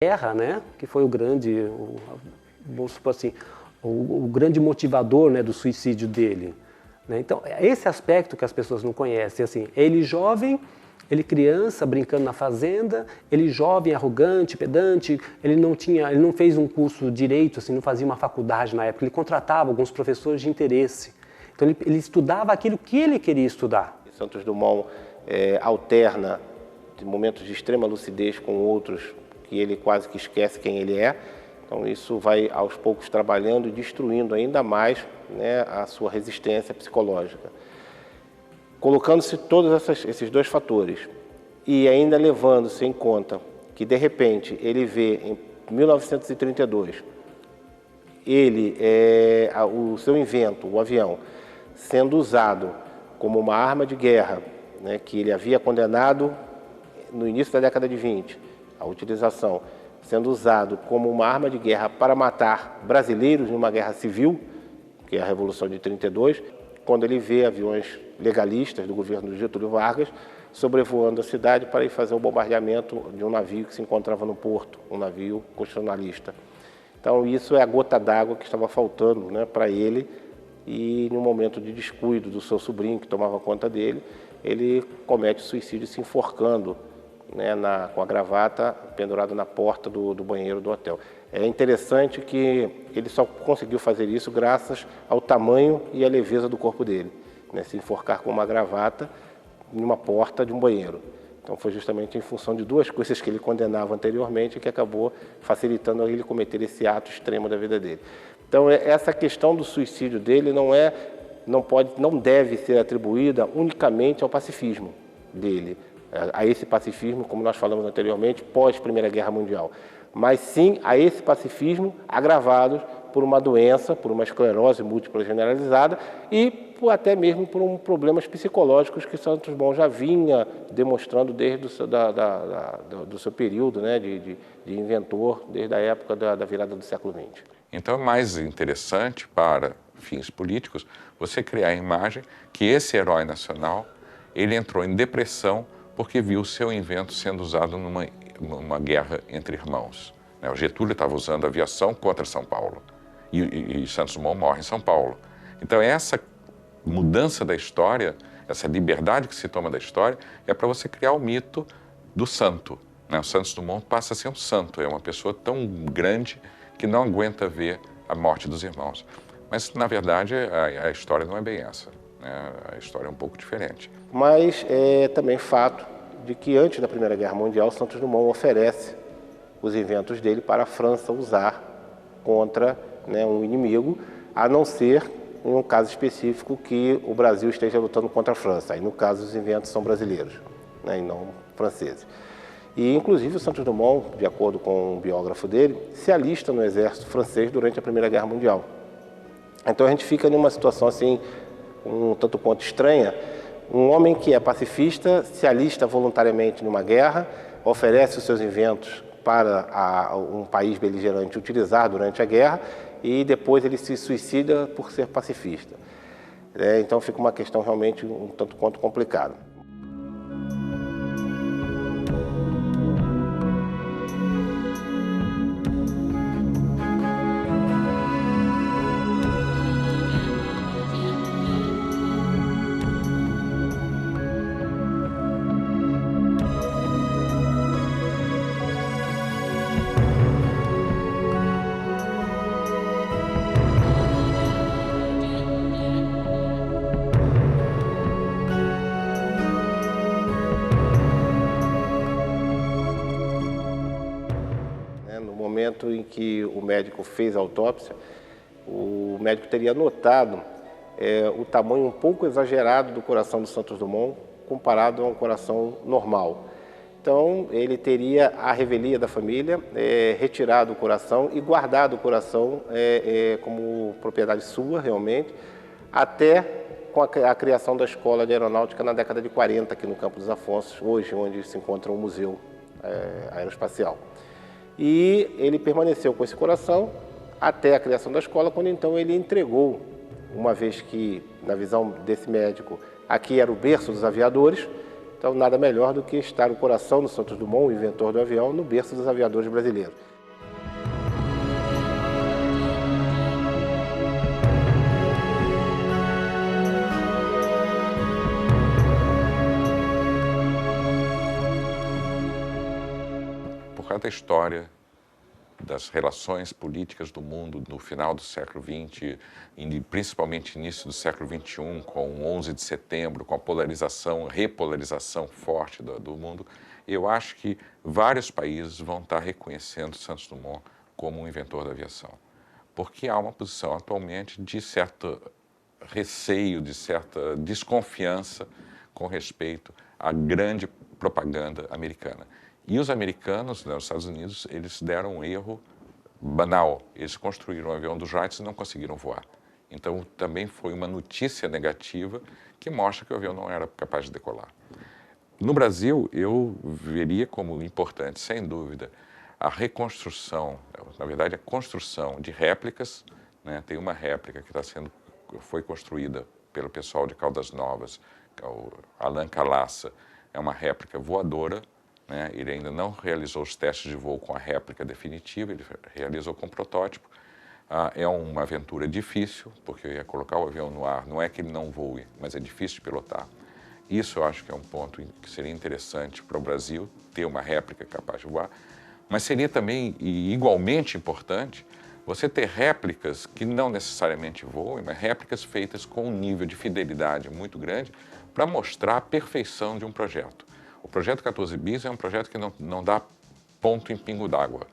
guerra, né, que foi vamos supor assim, o grande motivador, né, do suicídio dele. Né? Então, esse aspecto que as pessoas não conhecem, assim, ele jovem, ele criança, brincando na fazenda, ele jovem, arrogante, pedante, ele não fez um curso de direito, assim, não fazia uma faculdade na época, ele contratava alguns professores de interesse. Então ele estudava aquilo que ele queria estudar. Santos Dumont alterna de momentos de extrema lucidez com outros que ele quase que esquece quem ele é. Então isso vai aos poucos trabalhando e destruindo ainda mais, né, a sua resistência psicológica. Colocando-se todos esses dois fatores e ainda levando-se em conta que de repente ele vê em 1932 o seu invento, o avião, sendo usado como uma arma de guerra, né, que ele havia condenado no início da década de 20, a utilização, sendo usado como uma arma de guerra para matar brasileiros numa guerra civil, que é a Revolução de 32, quando ele vê aviões legalistas do governo Getúlio Vargas sobrevoando a cidade para ir fazer o bombardeamento de um navio que se encontrava no porto, um navio constitucionalista. Então isso é a gota d'água que estava faltando, né, para ele. E, em um momento de descuido do seu sobrinho, que tomava conta dele, ele comete suicídio se enforcando, né, com a gravata pendurada na porta do banheiro do hotel. É interessante que ele só conseguiu fazer isso graças ao tamanho e à leveza do corpo dele, né, se enforcar com uma gravata em uma porta de um banheiro. Então foi justamente em função de duas coisas que ele condenava anteriormente que acabou facilitando ele cometer esse ato extremo da vida dele. Então, essa questão do suicídio dele não deve ser atribuída unicamente ao pacifismo dele, a esse pacifismo, como nós falamos anteriormente, pós-Primeira Guerra Mundial, mas sim a esse pacifismo agravado por uma doença, por uma esclerose múltipla generalizada e até mesmo por problemas psicológicos que Santos Dumont já vinha demonstrando desde do seu período, né, de inventor, desde a época da virada do século XX. Então é mais interessante, para fins políticos, você criar a imagem que esse herói nacional, ele entrou em depressão porque viu o seu invento sendo usado numa guerra entre irmãos. O Getúlio estava usando aviação contra São Paulo e Santos Dumont morre em São Paulo. Então essa mudança da história, essa liberdade que se toma da história, é para você criar o mito do santo. O Santos Dumont passa a ser um santo, é uma pessoa tão grande que não aguenta ver a morte dos irmãos. Mas, na verdade, a história não é bem essa, né? A história é um pouco diferente. Mas é também fato de que, antes da Primeira Guerra Mundial, Santos Dumont oferece os inventos dele para a França usar contra, né, um inimigo, a não ser em um caso específico que o Brasil esteja lutando contra a França. Aí, no caso, os inventos são brasileiros, né, e não franceses. E, inclusive, o Santos Dumont, de acordo com um biógrafo dele, se alista no exército francês durante a Primeira Guerra Mundial. Então a gente fica numa situação assim, um tanto quanto estranha. Um homem que é pacifista se alista voluntariamente numa guerra, oferece os seus inventos para um país beligerante utilizar durante a guerra e depois ele se suicida por ser pacifista. Então fica uma questão realmente um tanto quanto complicada. No momento em que o médico fez a autópsia, o médico teria notado o tamanho um pouco exagerado do coração do Santos Dumont comparado a um coração normal. Então, ele teria, à revelia da família, retirado o coração e guardado o coração como propriedade sua, realmente, até com a criação da Escola de Aeronáutica na década de 40, aqui no Campo dos Afonsos, hoje, onde se encontra um museu aeroespacial. E ele permaneceu com esse coração até a criação da escola, quando então ele entregou, uma vez que, na visão desse médico, aqui era o berço dos aviadores, Então, nada melhor do que estar no coração do Santos Dumont, o inventor do avião, no berço dos aviadores brasileiros. Por causa da história das relações políticas do mundo no final do século XX e principalmente início do século XXI, com o 11 de setembro, com a polarização, repolarização forte do mundo, eu acho que vários países vão estar reconhecendo Santos Dumont como um inventor da aviação, porque há uma posição atualmente de certo receio, de certa desconfiança com respeito à grande propaganda americana. E os americanos, né, os Estados Unidos, eles deram um erro banal. Eles construíram um avião dos Wrights e não conseguiram voar. Então, também foi uma notícia negativa que mostra que o avião não era capaz de decolar. No Brasil, eu veria como importante, sem dúvida, a reconstrução, na verdade, a construção de réplicas, né? Tem uma réplica que foi construída pelo pessoal de Caldas Novas, que é o Alan Calassa, é uma réplica voadora. Ele ainda não realizou os testes de voo com a réplica definitiva, ele realizou com protótipo. É uma aventura difícil, porque eu ia colocar o avião no ar, não é que ele não voe, mas é difícil de pilotar. Isso eu acho que é um ponto que seria interessante para o Brasil, ter uma réplica capaz de voar, mas seria também, e igualmente importante, você ter réplicas que não necessariamente voem, mas réplicas feitas com um nível de fidelidade muito grande para mostrar a perfeição de um projeto. O projeto 14 bis é um projeto que não dá ponto em pingo d'água.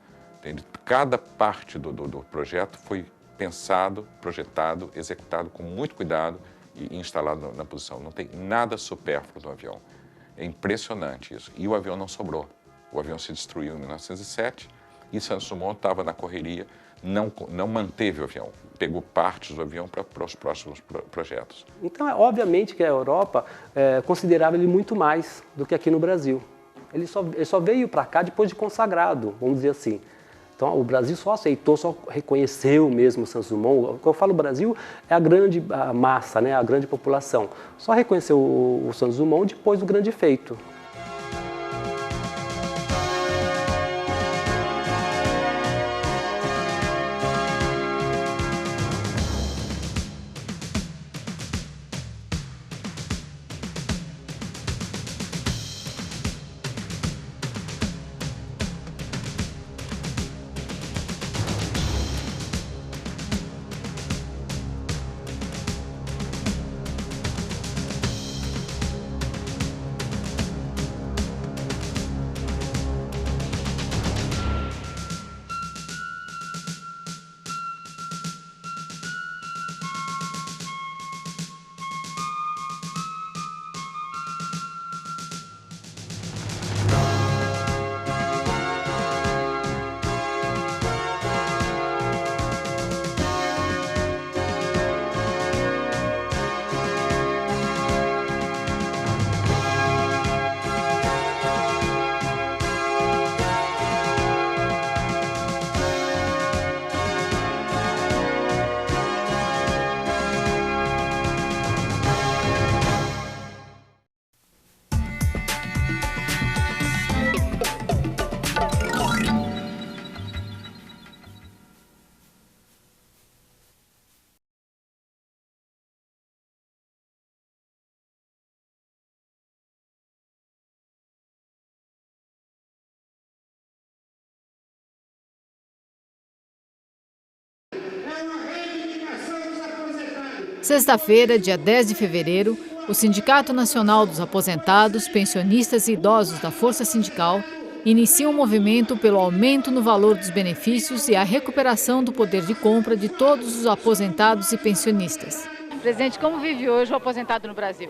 Cada parte do projeto foi pensado, projetado, executado com muito cuidado e instalado na posição. Não tem nada supérfluo no avião. É impressionante isso. E o avião não sobrou. O avião se destruiu em 1907 e Santos Dumont estava na correria, não manteve o avião, pegou partes do avião para os próximos projetos. Então, obviamente que a Europa considerava ele muito mais do que aqui no Brasil. Ele só veio para cá depois de consagrado, vamos dizer assim. Então, o Brasil só aceitou, só reconheceu mesmo o Santos Dumont. Quando eu falo Brasil, é a massa, né, a grande população. Só reconheceu o Santos Dumont depois do grande feito. Sexta-feira, dia 10 de fevereiro, o Sindicato Nacional dos Aposentados, Pensionistas e Idosos da Força Sindical inicia um movimento pelo aumento no valor dos benefícios e a recuperação do poder de compra de todos os aposentados e pensionistas. Presidente, como vive hoje o aposentado no Brasil?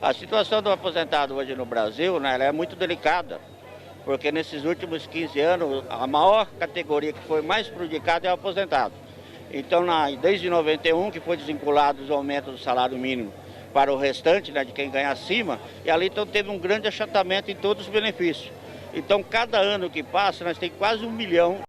A situação do aposentado hoje no Brasil, né, ela é muito delicada, porque nesses últimos 15 anos, a maior categoria que foi mais prejudicada é o aposentado. Então, desde 91, que foi desvinculado os aumentos do salário mínimo para o restante, né, de quem ganha acima, e ali então teve um grande achatamento em todos os benefícios. Então, cada ano que passa, nós temos quase 1 milhão